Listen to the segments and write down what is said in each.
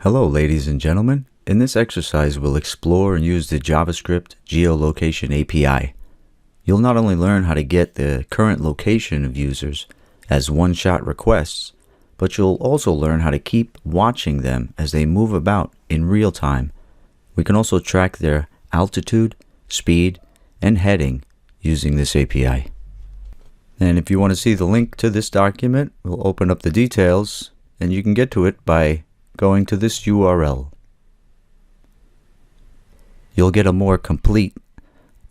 Hello ladies and gentlemen. In this exercise we'll explore and use the JavaScript Geolocation API. You'll not only learn how to get the current location of users as one-shot requests, but you'll also learn how to keep watching them as they move about in real time. We can also track their altitude, speed, and heading using this API. And if you want to see the link to this document, we'll open up the details and you can get to it by going to this URL. You'll get a more complete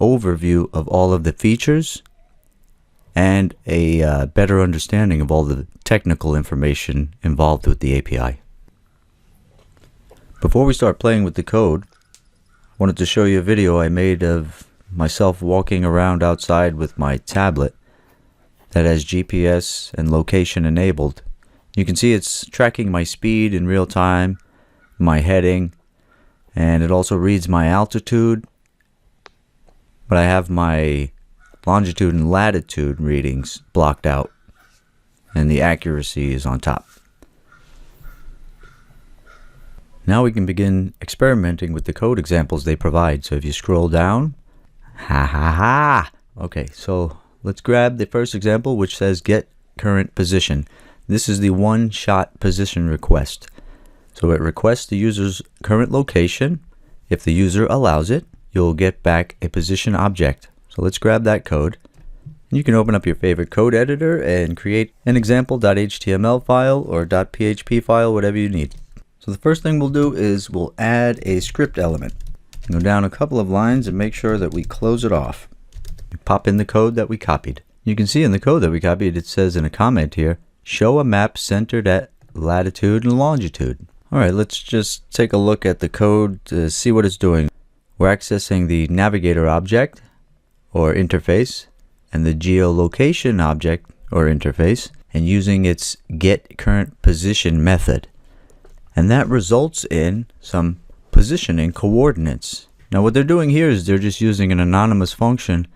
overview of all of the features and a better understanding of all the technical information involved with the API. Before we start playing with the code, I wanted to show you a video I made of myself walking around outside with my tablet that has GPS and location enabled. You can see it's tracking my speed in real time, my heading, and it also reads my altitude, but I have my longitude and latitude readings blocked out and the accuracy is on top. Now we can begin experimenting with the code examples they provide. So if you scroll down, okay, so let's grab the first example, which says get current position. This is the one-shot position request. So it requests the user's current location. If the user allows it, you'll get back a position object. So let's grab that code. You can open up your favorite code editor and create an example.html file or .php file, whatever you need. So the first thing we'll do is we'll add a script element. Go down a couple of lines and make sure that we close it off. Pop in the code that we copied. You can see in the code that we copied, it says in a comment here, show a map centered at latitude and longitude. Alright, let's just take a look at the code to see what it's doing. We're accessing the navigator object or interface and the geolocation object or interface and using its get current position method. And that results in some positioning coordinates. Now what they're doing here is they're just using an anonymous function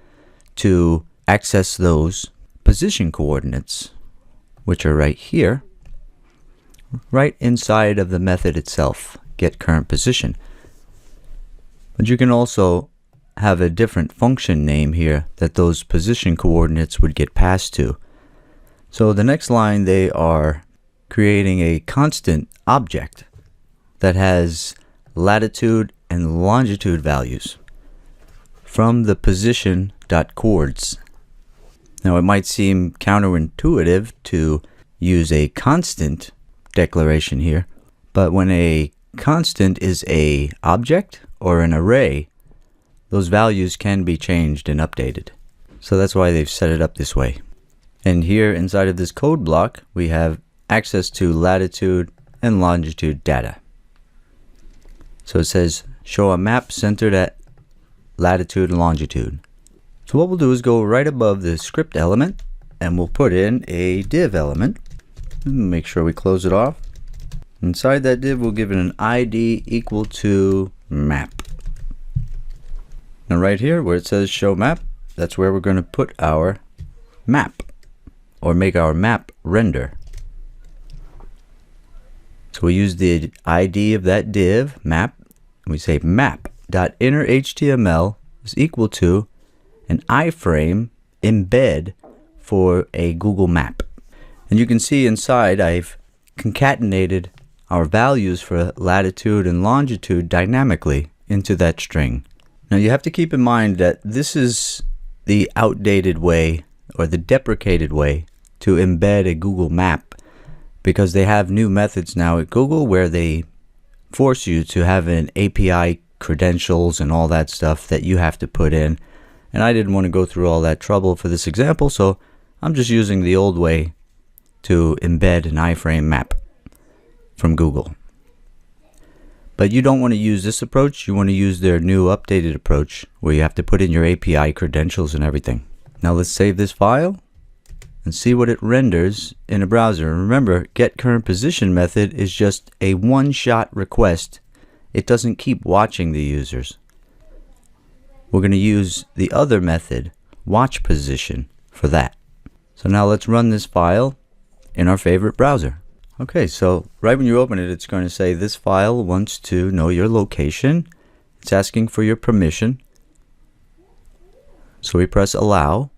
to access those position coordinates, which are right here, right inside of the method itself, get current position. But you can also have a different function name here that those position coordinates would get passed to. So the next line, they are creating a constant object that has latitude and longitude values from the position.coords. Now it might seem counterintuitive to use a constant declaration here, but when a constant is a object or an array, those values can be changed and updated. So that's why they've set it up this way. And here inside of this code block, we have access to latitude and longitude data. So it says show a map centered at latitude and longitude. So what we'll do is go right above the script element and we'll put in a div element. Make sure we close it off. Inside that div we'll give it an ID equal to map. Now right here where it says show map, that's where we're going to put our map or make our map render. So we use the ID of that div map and we say map.innerHTML is equal to an iframe embed for a Google map. And you can see inside I've concatenated our values for latitude and longitude dynamically into that string. Now you have to keep in mind that this is the outdated way or the deprecated way to embed a Google map, because they have new methods now at Google where they force you to have an API credentials and all that stuff that you have to put in. And I didn't want to go through all that trouble for this example, so I'm just using the old way to embed an iframe map from Google. But you don't want to use this approach. You want to use their new updated approach where you have to put in your API credentials and everything. Now let's save this file and see what it renders in a browser. Remember, get current position method is just a one-shot request. It doesn't keep watching the users. We're going to use the other method, watch position, for that. So now let's run this file in our favorite browser. Okay, so right when you open it, it's going to say this file wants to know your location. It's asking for your permission. So we press allow.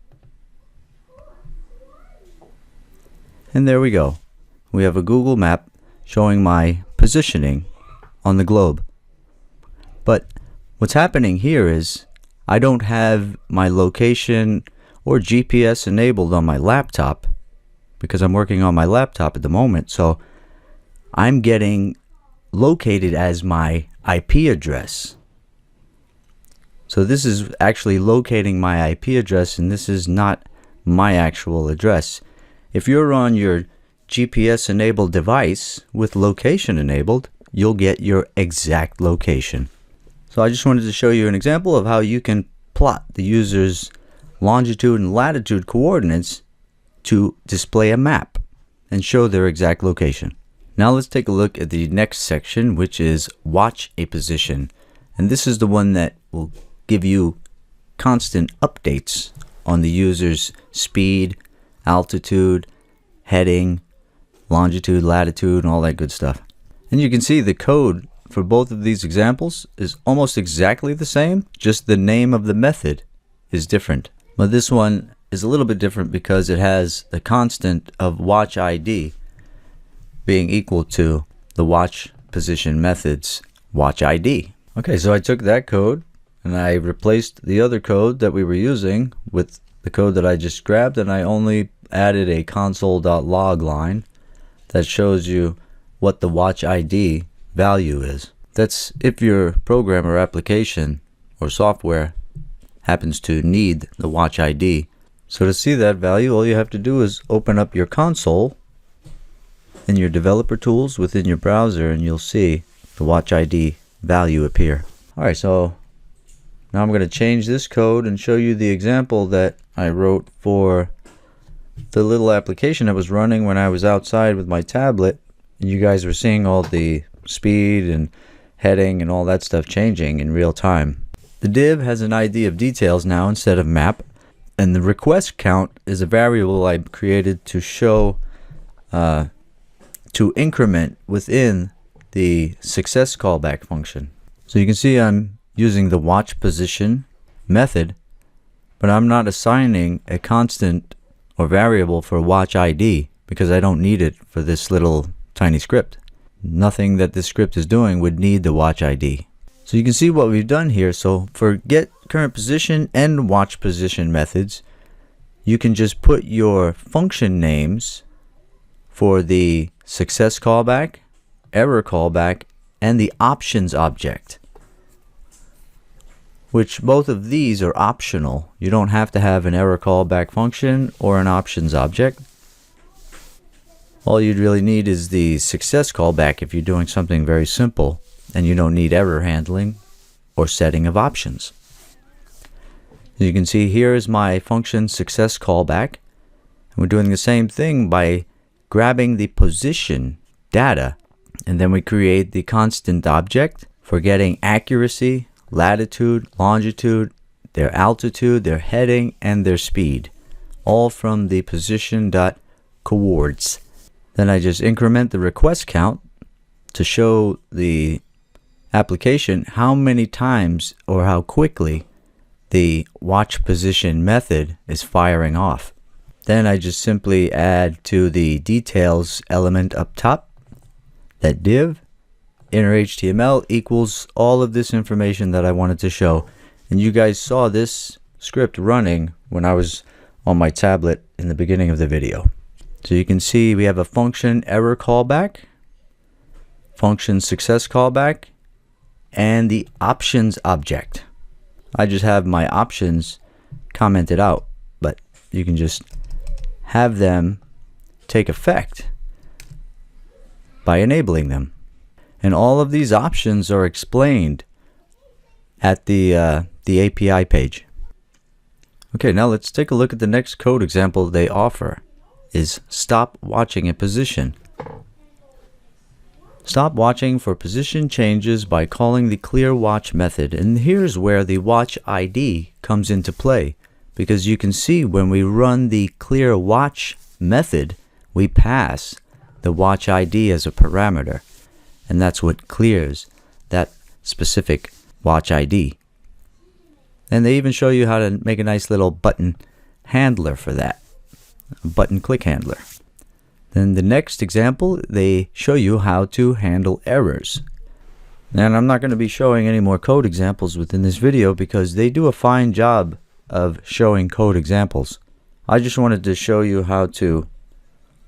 And there we go. We have a Google map showing my positioning on the globe. But what's happening here is I don't have my location or GPS enabled on my laptop because I'm working on my laptop at the moment. So I'm getting located as my IP address. So this is actually locating my IP address, and this is not my actual address. If you're on your GPS enabled device with location enabled, you'll get your exact location. So I just wanted to show you an example of how you can plot the user's longitude and latitude coordinates to display a map and show their exact location. Now let's take a look at the next section, which is watch a position. And this is the one that will give you constant updates on the user's speed, altitude, heading, longitude, latitude, and all that good stuff. And you can see the code for both of these examples is almost exactly the same, just the name of the method is different. But this one is a little bit different because it has the constant of watch ID being equal to the watch position method's watch ID. Okay, so I took that code and I replaced the other code that we were using with the code that I just grabbed, and I only added a console.log line that shows you what the watch ID value is. That's if your program or application or software happens to need the watch ID. So to see that value, all you have to do is open up your console in your developer tools within your browser, and you'll see the watch ID value appear. Alright, so now I'm going to change this code and show you the example that I wrote for the little application that was running when I was outside with my tablet, and you guys were seeing all the speed and heading and all that stuff changing in real time. The div has an ID of details now instead of map, and the request count is a variable I created to show to increment within the success callback function. So you can see I'm using the watch position method, but I'm not assigning a constant or variable for watch ID because I don't need it for this little tiny script. Nothing that this script is doing would need the watch ID. So you can see what we've done here. So for get current position and watch position methods, you can just put your function names for the success callback, error callback, and the options object, which both of these are optional. You don't have to have an error callback function or an options object. All you'd really need is the success callback if you're doing something very simple and you don't need error handling or setting of options. As you can see, here is my function success callback. And we're doing the same thing by grabbing the position data, and then we create the constant object for getting accuracy, latitude, longitude, their altitude, their heading, and their speed, all from the position.coords. Then I just increment the request count to show the application how many times or how quickly the watch position method is firing off. Then I just simply add to the details element up top that div inner HTML equals all of this information that I wanted to show. And you guys saw this script running when I was on my tablet in the beginning of the video. So you can see we have a function error callback, function success callback, and the options object. I just have my options commented out, but you can just have them take effect by enabling them. And all of these options are explained at the API page. Okay, now let's take a look at the next code example they offer. Is stop watching a position. Stop watching for position changes by calling the clear watch method. And here's where the watch ID comes into play, because you can see when we run the clear watch method, we pass the watch ID as a parameter, and that's what clears that specific watch ID. And they even show you how to make a nice little button handler for that, a button click handler. Then the next example, they show you how to handle errors. And I'm not going to be showing any more code examples within this video because they do a fine job of showing code examples. I just wanted to show you how to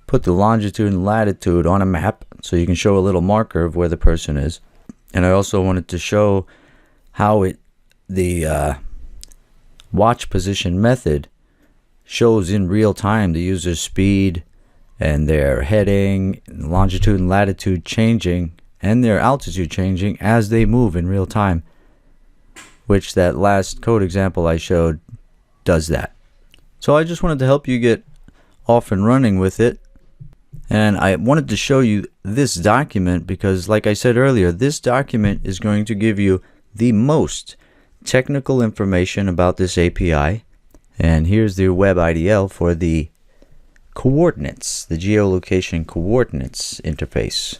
put the longitude and latitude on a map so you can show a little marker of where the person is. And I also wanted to show how the watch position method shows in real time the user's speed and their heading, and longitude and latitude changing, and their altitude changing as they move in real time, which that last code example I showed does that. So I just wanted to help you get off and running with it. And I wanted to show you this document because, like I said earlier, this document is going to give you the most technical information about this API. And here's the web IDL for the coordinates, the geolocation coordinates interface,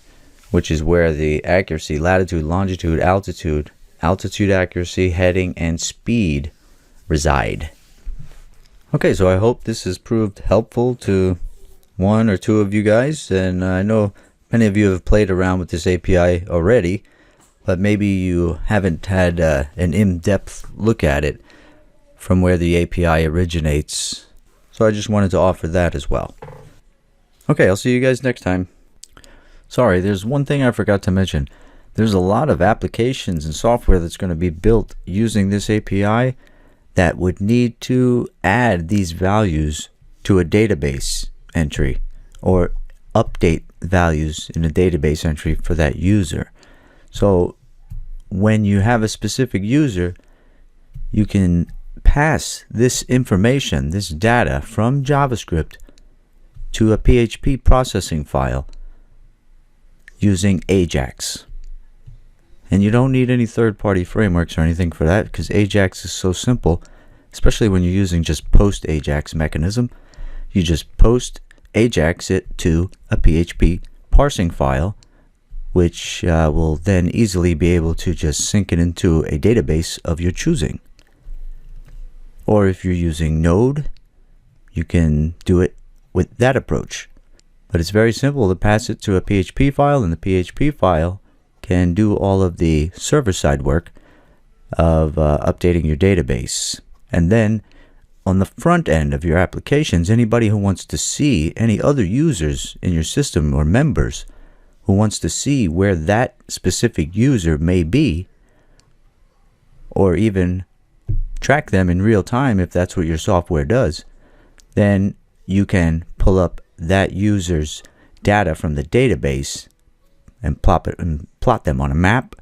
which is where the accuracy, latitude, longitude, altitude accuracy, heading, and speed reside. Okay, so I hope this has proved helpful to one or two of you guys, and I know many of you have played around with this API already, but maybe you haven't had an in-depth look at it from where the API originates. So I just wanted to offer that as well. Okay, I'll see you guys next time. Sorry, there's one thing I forgot to mention. There's a lot of applications and software that's going to be built using this API that would need to add these values to a database entry or update values in a database entry for that user. So when you have a specific user, you can pass this information, this data from JavaScript to a PHP processing file using Ajax. And you don't need any third-party frameworks or anything for that because Ajax is so simple, especially when you're using just post Ajax mechanism. You just post Ajax it to a PHP parsing file, which will then easily be able to just sync it into a database of your choosing. Or if you're using Node, you can do it with that approach. But it's very simple to pass it to a PHP file, and the PHP file can do all of the server-side work of updating your database. And then on the front end of your applications, anybody who wants to see, any other users in your system or members who wants to see where that specific user may be, or even track them in real time if that's what your software does, then you can pull up that user's data from the database and plot them on a map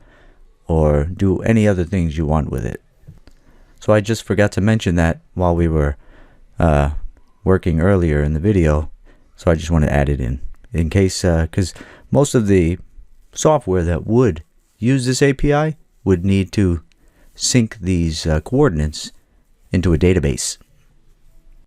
or do any other things you want with it. So I just forgot to mention that while we were working earlier in the video, so I just want to add it in case, because most of the software that would use this API would need to sync these coordinates into a database.